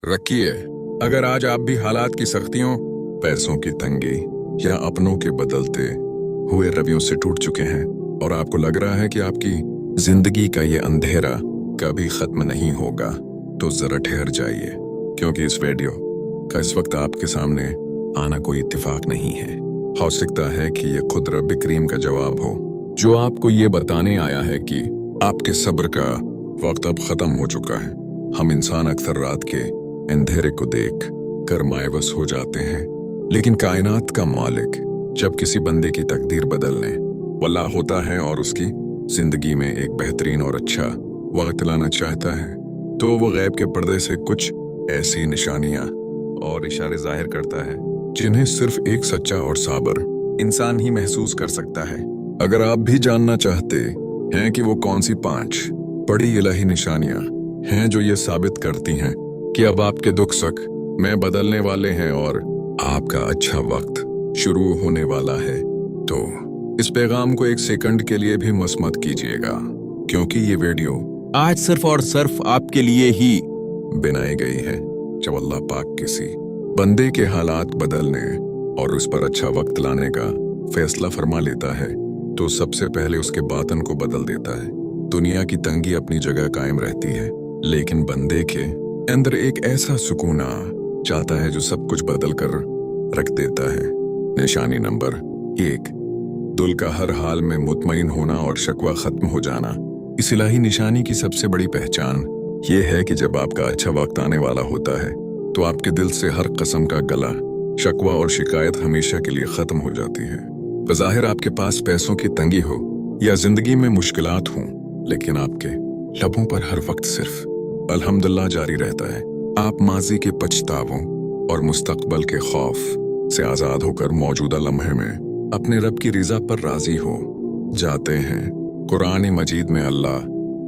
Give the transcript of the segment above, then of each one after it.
रखिए। अगर आज आप भी हालात की सख्तियों, पैसों की तंगी या अपनों के बदलते हुए रवैयों से टूट चुके हैं और आपको लग रहा है कि आपकी जिंदगी का ये अंधेरा कभी खत्म नहीं होगा, तो जरा ठहर जाइए, क्योंकि इस वीडियो का इस वक्त आपके सामने आना कोई इत्तेफाक नहीं है। हो सकता है कि ये खुद रब करीम का जवाब हो, जो आपको ये बताने आया है कि आपके सब्र का वक्त अब खत्म हो चुका है। हम इंसान अक्सर रात के अंधेरे को देख कर मायूस हो जाते हैं, लेकिन कायनात का मालिक जब किसी बंदे की तकदीर बदलने वाला होता है और उसकी जिंदगी में एक बेहतरीन और अच्छा वक्त लाना चाहता है, तो वो गैब के पर्दे से कुछ ऐसी निशानियां और इशारे जाहिर करता है जिन्हें सिर्फ एक सच्चा और साबर इंसान ही महसूस कर सकता है। अगर आप भी जानना चाहते हैं कि वो कौन सी 5 बड़ी इलाही निशानियां हैं जो ये साबित करती हैं कि अब आपके दुख सुख में बदलने वाले हैं और आपका अच्छा वक्त शुरू होने वाला है, तो इस पैगाम को एक सेकंड के लिए भी मिस मत कीजिएगा, क्योंकि ये वीडियो आज सिर्फ और सिर्फ आपके लिए ही बनाई गई है। जब अल्लाह पाक किसी बंदे के हालात बदलने और उस पर अच्छा वक्त लाने का फैसला फरमा लेता है, तो सबसे पहले उसके बातन को बदल देता है। दुनिया की तंगी अपनी जगह कायम रहती है, लेकिन बंदे के अंदर एक ऐसा सुकून आ जाता है जो सब कुछ बदल कर रख देता है। निशानी नंबर 1, दिल का हर हाल में मुतमईन होना और शकवा खत्म हो जाना। इस इलाही निशानी की सबसे बड़ी पहचान ये है कि जब आपका अच्छा वक्त आने वाला होता है, तो आपके दिल से हर किस्म का गला, शकवा और शिकायत हमेशा के लिए खत्म हो जाती है। बज़ाहिर आपके पास पैसों की तंगी हो या जिंदगी में मुश्किलात हों, लेकिन आपके लबों पर हर वक्त सिर्फ अल्हम्दुलिल्लाह जारी रहता है। आप माजी के पछतावों और मुस्तकबल के खौफ से आजाद होकर मौजूदा लम्हे में अपने रब की रिजा पर राजी हो जाते हैं। कुरान मजीद में अल्लाह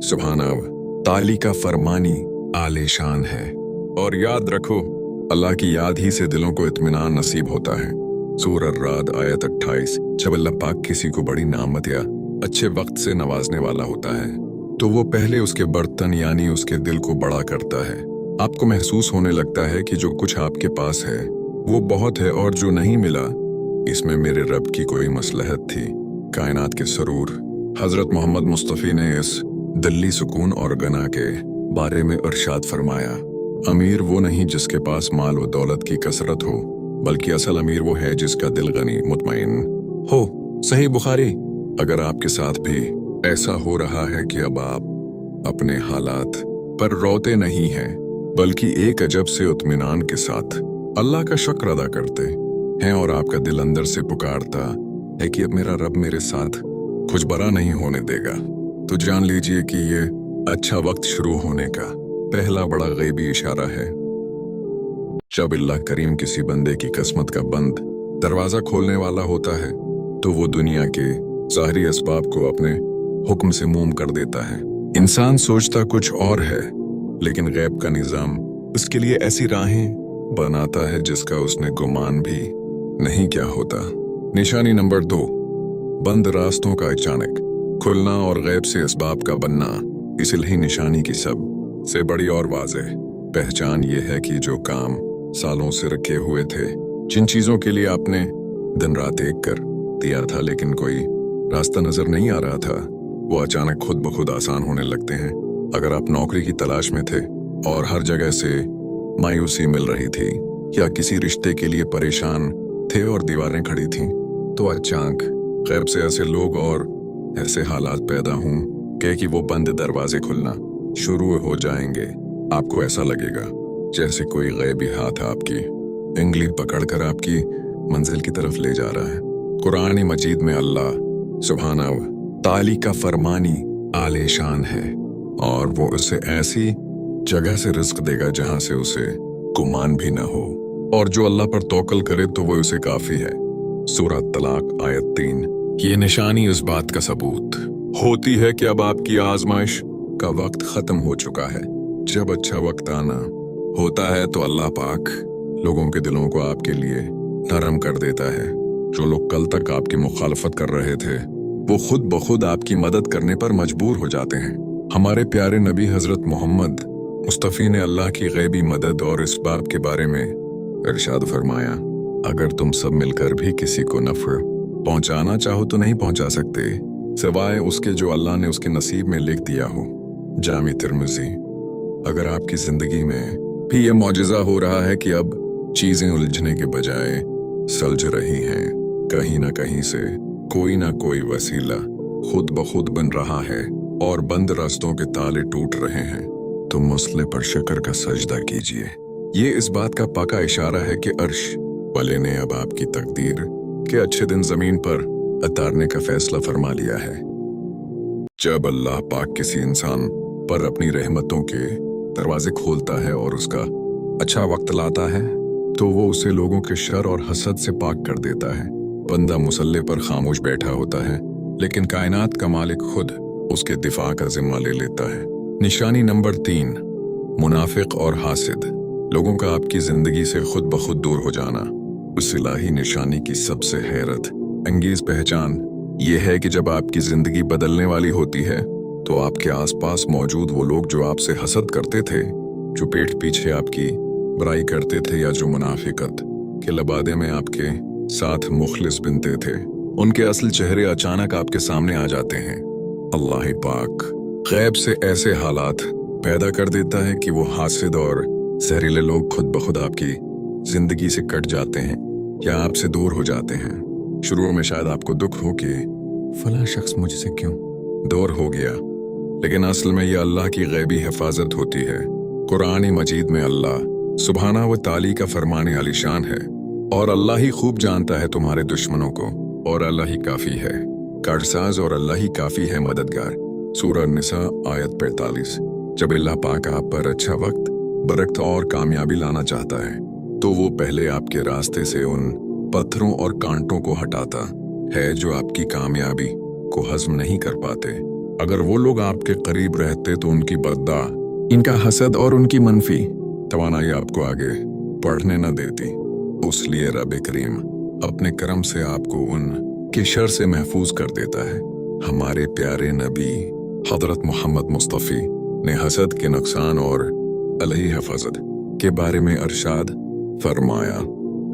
सुब्हानहू ताली का फरमानी आलीशान है, और याद रखो, अल्लाह की याद ही से दिलों को इत्मीनान नसीब होता है। सूरह राद आयत 28। जब अल्लाह पाक किसी को बड़ी नामत या अच्छे वक्त से नवाजने वाला होता है, तो वो पहले उसके बर्तन यानी उसके दिल को बड़ा करता है। आपको महसूस होने लगता है कि जो कुछ आपके पास है वो बहुत है, और जो नहीं मिला इसमें मेरे रब की कोई मसलहत थी। कायनात के सरूर हजरत मोहम्मद मुस्तफ़ी ने इस दिल्ली सुकून और गना के बारे में इरशाद फरमाया, अमीर वो नहीं जिसके पास माल व दौलत की कसरत हो, बल्कि असल अमीर वो है जिसका दिल गनी मुतमईन हो। सही बुखारी। अगर आपके साथ भी ऐसा हो रहा है कि अब आप अपने हालात पर रोते नहीं हैं, बल्कि एक अजब से इत्मीनान के साथ अल्लाह का शुक्र अदा करते हैं, और आपका दिल अंदर से पुकारता है कि अब मेरा रब मेरे साथ कुछ बुरा नहीं होने देगा, तो जान लीजिए कि ये अच्छा वक्त शुरू होने का पहला बड़ा गैबी इशारा है। जब अल्लाह करीम किसी बंदे की किस्मत का बंद दरवाजा खोलने वाला होता है, तो वो दुनिया के ज़ाहिरी असबाब को अपने हुक्म से मूम कर देता है। इंसान सोचता कुछ और है, लेकिन गैब का निज़ाम उसके लिए ऐसी राहें बनाता है जिसका उसने गुमान भी नहीं किया होता। निशानी नंबर 2, बंद रास्तों का अचानक खुलना और गैब से असबाब का बनना। इस इलाही निशानी की सब से बड़ी और वाज़ेह पहचान ये है कि जो काम सालों से रखे हुए थे, जिन चीज़ों के लिए आपने दिन रात एक कर दिया था, लेकिन कोई रास्ता नजर नहीं आ रहा था, वो अचानक खुद ब खुद आसान होने लगते हैं। अगर आप नौकरी की तलाश में थे और हर जगह से मायूसी मिल रही थी, या किसी रिश्ते के लिए परेशान थे और दीवारें खड़ी थीं, तो अचानक गैब से ऐसे लोग और ऐसे हालात पैदा हों कि वो बंद दरवाजे खुलना शुरू हो जाएंगे। आपको ऐसा लगेगा जैसे कोई गैबी हाथ आपकी उंगली पकड़कर आपकी मंजिल की तरफ ले जा रहा है। कुरान मजीद में अल्लाह सुब्हानहू ताली का फरमानी आलीशान है, और वो उसे ऐसी जगह से रिस्क देगा जहां से उसे गुमान भी ना हो, और जो अल्लाह पर तवक्कुल करे तो वो उसे काफी है। सूरह तलाक आयत 3। ये निशानी इस बात का सबूत होती है कि अब आपकी आजमाइश का वक्त खत्म हो चुका है। जब अच्छा वक्त आना होता है, तो अल्लाह पाक लोगों के दिलों को आपके लिए नरम कर देता है। जो लोग कल तक आपकी मुखालफत कर रहे थे, वो खुद ब खुद आपकी मदद करने पर मजबूर हो जाते हैं। हमारे प्यारे नबी हजरत मोहम्मद मुस्तफ़ी ने अल्लाह की गैबी मदद और इस बात के बारे में इरशाद फरमाया, अगर तुम सब मिलकर भी किसी को नफ़र पहुंचाना चाहो तो नहीं पहुंचा सकते, सिवाय उसके जो अल्लाह ने उसके नसीब में लिख दिया हो। जामी तिर्मिज़ी। अगर आपकी ज़िंदगी में भी ये मौजिज़ा हो रहा है कि अब चीज़ें उलझने के बजाय सुलझ रही हैं, कहीं ना कहीं से कोई ना कोई वसीला खुद ब खुद बन रहा है और बंद रास्तों के ताले टूट रहे हैं, तो मसले पर शुक्र का सजदा कीजिए। ये इस बात का पक्का इशारा है कि अर्श वाले ने अब आपकी तकदीर के अच्छे दिन जमीन पर उतारने का फैसला फरमा लिया है। जब अल्लाह पाक किसी इंसान पर अपनी रहमतों के दरवाजे खोलता है और उसका अच्छा वक्त लाता है, तो वो उसे लोगों के शर और हसद से पाक कर देता है। बंदा मुसल्ले पर खामोश बैठा होता है, लेकिन कायनात का मालिक खुद उसके दिफा का जिम्मा ले लेता है। निशानी नंबर 3, मुनाफिक और हासिद। लोगों का आपकी जिंदगी से खुद ब खुद दूर हो जाना। उस इलाही निशानी की सबसे हैरत अंगेज पहचान ये है कि जब आपकी जिंदगी बदलने वाली होती है, तो आपके आसपास मौजूद वो लोग जो आपसे हसद करते थे, जो पीठ पीछे आपकी बुराई करते थे या जो मुनाफिकत के लबादे में आपके साथ मुखलिस बनते थे, उनके असल चेहरे अचानक आपके सामने आ जाते हैं। अल्लाह पाक गैब से ऐसे हालात पैदा कर देता है कि वो हासिद और जहरीले लोग खुद ब खुद आपकी जिंदगी से कट जाते हैं या आपसे दूर हो जाते हैं। शुरू में शायद आपको दुख हो कि फला शख्स मुझसे क्यों दूर हो गया, लेकिन असल में यह अल्लाह की गैबी हिफाजत होती है। कुरान मजीद में अल्लाह सुबहाना व ताली का फरमाने आलीशान है, और अल्लाह ही खूब जानता है तुम्हारे दुश्मनों को, और अल्लाह ही काफी है कारसाज, और अल्लाह ही काफी है मददगार। सूरह निसा आयत 45। जब अल्लाह पाक आप पर अच्छा वक्त, बरकत और कामयाबी लाना चाहता है, तो वो पहले आपके रास्ते से उन पत्थरों और कांटों को हटाता है जो आपकी कामयाबी को हजम नहीं कर पाते। अगर वो लोग आपके करीब रहते तो उनकी बद्दा, इनका हसद और उनकी मनफी तवानाई आपको आगे बढ़ने न देती। उसलिए रब करीम अपने करम से आपको उन के शर से महफूज कर देता है। हमारे प्यारे नबी हजरत मोहम्मद मुस्तफ़ी ने हसद के नुकसान और अलही हिफाजत के बारे में इरशाद फरमाया,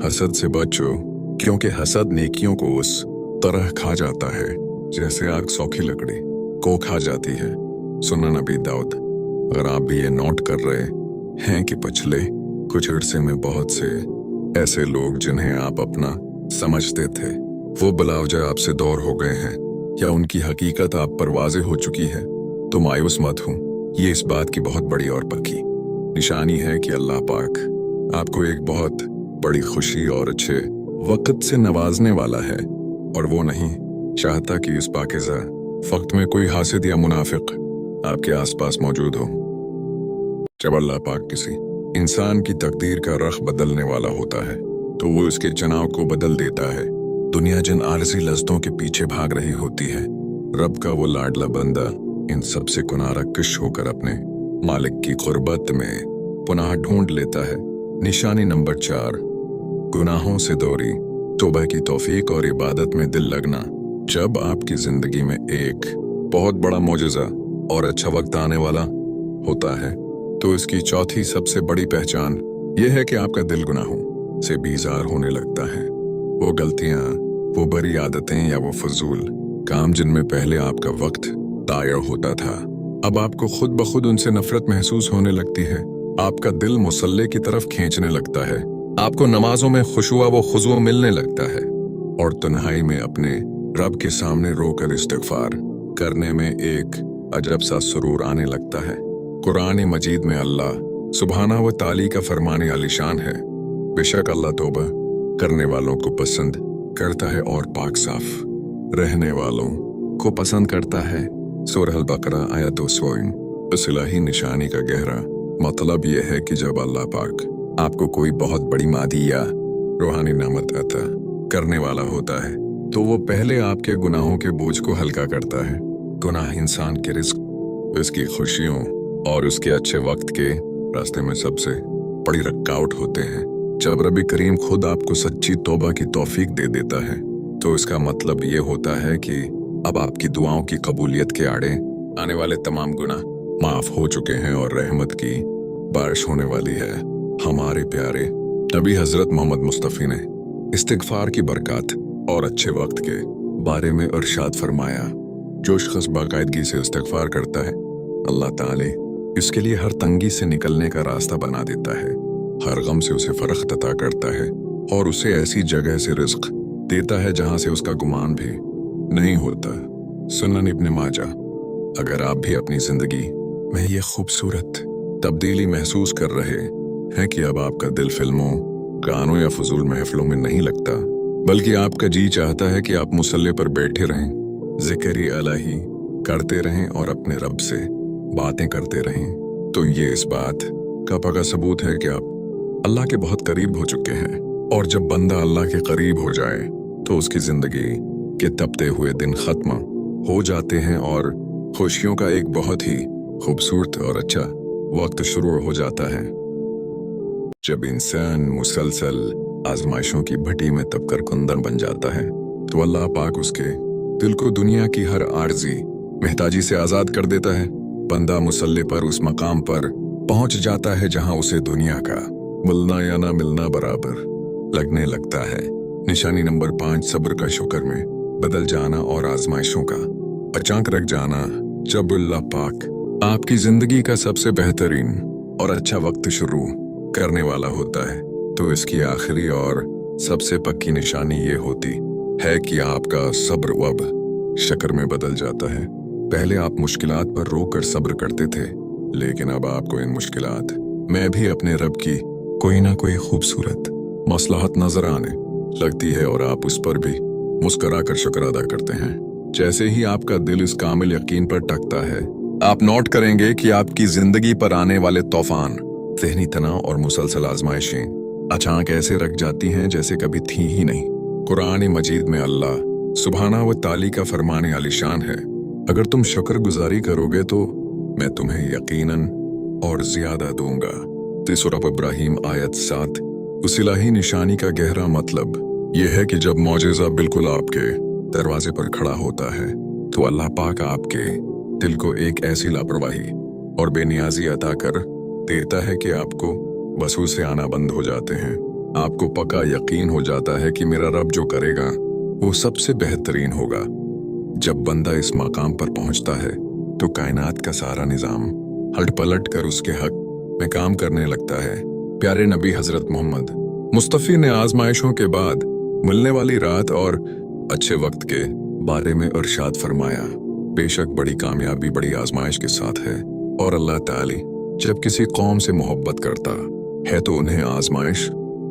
हसद से बचो, क्योंकि हसद नेकियों को उस तरह खा जाता है जैसे आग सूखी लकड़ी को खा जाती है। सुनन नबी दाऊद। अगर आप भी ये नोट कर रहे हैं कि पिछले कुछ अरसे में बहुत से ऐसे लोग जिन्हें आप अपना समझते थे, वो बिलावजा आपसे दूर हो गए हैं या उनकी हकीकत आप पर वाज़ेह हो चुकी है, तो मायूस मत हो। ये इस बात की बहुत बड़ी और पक्की निशानी है कि अल्लाह पाक आपको एक बहुत बड़ी खुशी और अच्छे वक्त से नवाजने वाला है, और वो नहीं चाहता कि इस पाकिज़ा वक्त में कोई हासिद या मुनाफिक आपके आसपास मौजूद हो। जब अल्लाह पाक किसी इंसान की तकदीर का रख बदलने वाला होता है, तो वो इसके चुनाव को बदल देता है। दुनिया जिन आरज़ी लज़्ज़तों के पीछे भाग रही होती है, रब का वो लाडला बंदा इन सब से कुनारा कश होकर अपने मालिक की क़ुर्बत में पुनः ढूंढ लेता है। निशानी नंबर 4, गुनाहों से दूरी, तौबा की तौफीक और इबादत में दिल लगना। जब आपकी जिंदगी में एक बहुत बड़ा मौजज़ा और अच्छा वक्त आने वाला होता है, तो इसकी चौथी सबसे बड़ी पहचान यह है कि आपका दिल गुनाहों से बीजार होने लगता है। वो गलतियां, वो बुरी आदतें या वो फजूल काम जिनमें पहले आपका वक्त दायर होता था, अब आपको खुद ब खुद उनसे नफरत महसूस होने लगती है। आपका दिल मुसल्ले की तरफ खींचने लगता है, आपको नमाजों में खुशुआ व खुजू मिलने लगता है, और तन्हाई में अपने रब के सामने रोकर इस्तिग़फ़ार करने में एक अजब सा सुरूर आने लगता है। कुरान मजीद में अल्लाह सुबहाना व ताली का फरमाने आलीशान है, बेशक अल्लाह तौबा करने वालों को पसंद करता है और पाक साफ रहने वालों को पसंद करता है। सूरह अल-बकरा आयत 2। इस इलाही निशानी का गहरा मतलब यह है कि जब अल्लाह पाक आपको कोई बहुत बड़ी मादी या रूहानी नेमत अता करने वाला होता है, तो वो पहले आपके गुनाहों के बोझ को हल्का करता है। गुनाह इंसान के रिस्क, उसकी खुशियों और उसके अच्छे वक्त के रास्ते में सबसे बड़ी रुकावट होते हैं। जब रब करीम खुद आपको सच्ची तौबा की तौफीक दे देता है, तो इसका मतलब ये होता है कि अब आपकी दुआओं की कबूलियत के आड़े आने वाले तमाम गुनाह माफ हो चुके हैं और रहमत की बारिश होने वाली है। हमारे प्यारे नबी हजरत मोहम्मद मुस्तफ़ी ने इस्तिग़फ़ार की बरकत और अच्छे वक्त के बारे में इरशाद फरमाया, जो शख्स बाकायदगी से इस्तिग़फ़ार करता है, अल्लाह ताला इसके लिए हर तंगी से निकलने का रास्ता बना देता है, हर गम से उसे फ़र्क अता करता है और उसे ऐसी जगह से रिज़्क़ देता है जहां से उसका गुमान भी नहीं होता। सुनन इब्न माजा। अगर आप भी अपनी जिंदगी में ये खूबसूरत तब्दीली महसूस कर रहे हैं कि अब आपका दिल फिल्मों, गानों या फजूल महफिलों में नहीं लगता, बल्कि आपका जी चाहता है कि आप मुसल्ले पर बैठे रहें, ज़िक्र इलाही करते रहें और अपने रब से बातें करते रहें, तो ये इस बात का पक्का सबूत है कि आप अल्लाह के बहुत करीब हो चुके हैं। और जब बंदा अल्लाह के करीब हो जाए तो उसकी जिंदगी के तपते हुए दिन खत्म हो जाते हैं और खुशियों का एक बहुत ही खूबसूरत और अच्छा वक्त शुरू हो जाता है। जब इंसान मुसलसल आजमाइशों की भट्टी में तपकर कुंदन बन जाता है तो अल्लाह पाक उसके दिल को दुनिया की हर आर्जी महताजी से आजाद कर देता है। बंदा मुसल्ले पर उस मकाम पर पहुंच जाता है जहां उसे दुनिया का मिलना या ना मिलना बराबर लगने लगता है। निशानी नंबर 5, सब्र का शुक्र में बदल जाना और आजमाइशों का अचानक रख जाना। जब अल्लाह पाक आपकी जिंदगी का सबसे बेहतरीन और अच्छा वक्त शुरू करने वाला होता है तो इसकी आखिरी और सबसे पक्की निशानी ये होती है कि आपका सब्र अब शक्र में बदल जाता है। पहले आप मुश्किलात पर रोक कर सब्र करते थे, लेकिन अब आपको इन मुश्किलात में भी अपने रब की कोई ना कोई खूबसूरत मसलहत नजर आने लगती है और आप उस पर भी मुस्कुरा कर शुक्र अदा करते हैं। जैसे ही आपका दिल इस कामिल यकीन पर टकता है, आप नोट करेंगे कि आपकी जिंदगी पर आने वाले तूफान, ज़हनी तनाव और मुसलसल आजमाइशें अचानक ऐसे रख जाती हैं जैसे कभी थी ही नहीं। कुरान मजीद में अल्लाह सुब्हाना व ताली का फरमाने आलिशान है, अगर तुम शुक्र गुजारी करोगे तो मैं तुम्हें यकीनन और ज्यादा दूंगा। सूरह इब्राहीम आयत 7। उस इलाही निशानी का गहरा मतलब यह है कि जब मौजज़ा बिल्कुल आपके दरवाजे पर खड़ा होता है तो अल्लाह पाक आपके दिल को एक ऐसी लापरवाही और बेनियाजी अता कर देता है कि आपको बस उससे आना बंद हो जाते हैं। आपको पक्का यकीन हो जाता है कि मेरा रब जो करेगा वो सबसे बेहतरीन होगा। जब बंदा इस मकाम पर पहुंचता है तो कायनात का सारा निजाम हट पलट कर उसके हक में काम करने लगता है। प्यारे नबी हजरत मोहम्मद मुस्तफ़ी ने आजमाइशों के बाद मिलने वाली रात और अच्छे वक्त के बारे में इरशाद फरमाया, बेशक बड़ी कामयाबी बड़ी आजमाइश के साथ है और अल्लाह ताला जब किसी कौम से मोहब्बत करता है तो उन्हें आजमाइश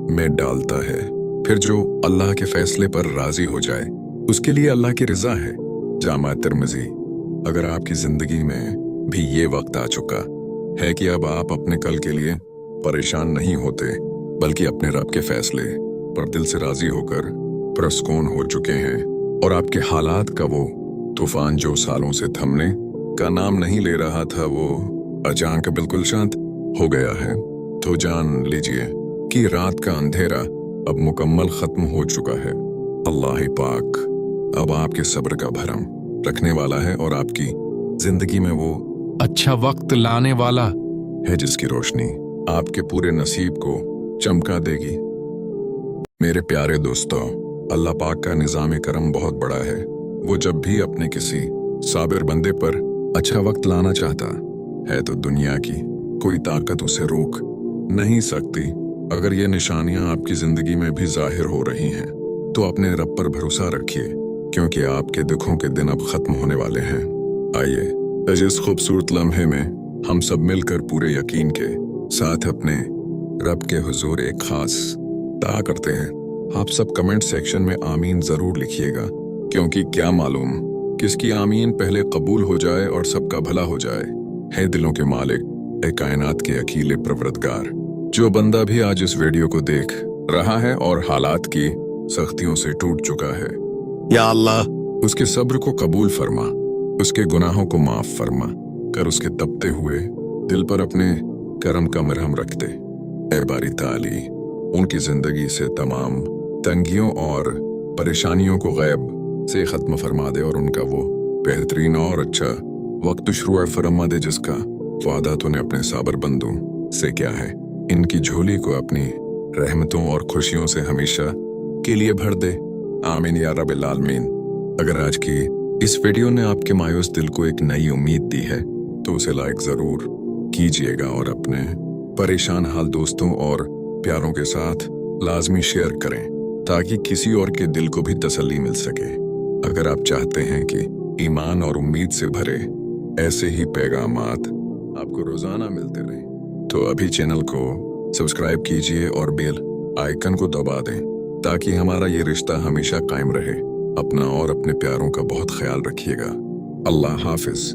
में डालता है, फिर जो अल्लाह के फैसले पर राजी हो जाए उसके लिए अल्लाह की रजा है। जामा तिर्मिज़ी। अगर आपकी जिंदगी में भी ये वक्त आ चुका है कि अब आप अपने कल के लिए परेशान नहीं होते, बल्कि अपने रब के फैसले पर दिल से राजी होकर पुरस्कून हो चुके हैं और आपके हालात का वो तूफान जो सालों से थमने का नाम नहीं ले रहा था वो अचानक बिल्कुल शांत हो गया है, तो जान लीजिए कि रात का अंधेरा अब मुकम्मल खत्म हो चुका है। अल्लाह पाक अब आपके सब्र का भरम रखने वाला है और आपकी जिंदगी में वो अच्छा वक्त लाने वाला है जिसकी रोशनी आपके पूरे नसीब को चमका देगी। मेरे प्यारे दोस्तों, अल्लाह पाक का निज़ाम करम बहुत बड़ा है। वो जब भी अपने किसी साबिर बंदे पर अच्छा वक्त लाना चाहता है तो दुनिया की कोई ताकत उसे रोक नहीं सकती। अगर ये निशानियां आपकी जिंदगी में भी जाहिर हो रही हैं तो अपने रब पर भरोसा रखिए, क्योंकि आपके दुखों के दिन अब खत्म होने वाले हैं। आइए इस खूबसूरत लम्हे में हम सब मिलकर पूरे यकीन के साथ अपने रब के हुजूर एक खास दुआ करते हैं। आप सब कमेंट सेक्शन में आमीन जरूर लिखिएगा, क्योंकि क्या मालूम किसकी आमीन पहले कबूल हो जाए और सबका भला हो जाए। है दिलों के मालिक, ए कायनात के अकीले परवरदिगार, जो बंदा भी आज इस वीडियो को देख रहा है और हालात की सख्तियों से टूट चुका है, या अल्लाह उसके सब्र को कबूल फरमा, उसके गुनाहों को माफ फरमा कर उसके तपते हुए दिल पर अपने करम का मरहम रख दे। ए बारी ताली उनकी जिंदगी से तमाम तंगियों और परेशानियों को गैब से खत्म फरमा दे और उनका वो बेहतरीन और अच्छा वक्त शुरू फरमा दे जिसका वादा तूने अपने साबर बंदों से क्या है, इनकी झोली को अपनी रहमतों और खुशियों से हमेशा के लिए भर दे। आमीन या रब्बिल आलमीन। अगर आज की इस वीडियो ने आपके मायूस दिल को एक नई उम्मीद दी है तो उसे लाइक जरूर कीजिएगा और अपने परेशान हाल दोस्तों और प्यारों के साथ लाजमी शेयर करें ताकि किसी और के दिल को भी तसल्ली मिल सके। अगर आप चाहते हैं कि ईमान और उम्मीद से भरे ऐसे ही पैगामात आपको रोजाना मिलते रहें तो अभी चैनल को सब्सक्राइब कीजिए और बेल आइकन को दबा दें ताकि हमारा ये रिश्ता हमेशा कायम रहे। अपना और अपने प्यारों का बहुत ख्याल रखिएगा। अल्लाह हाफिज।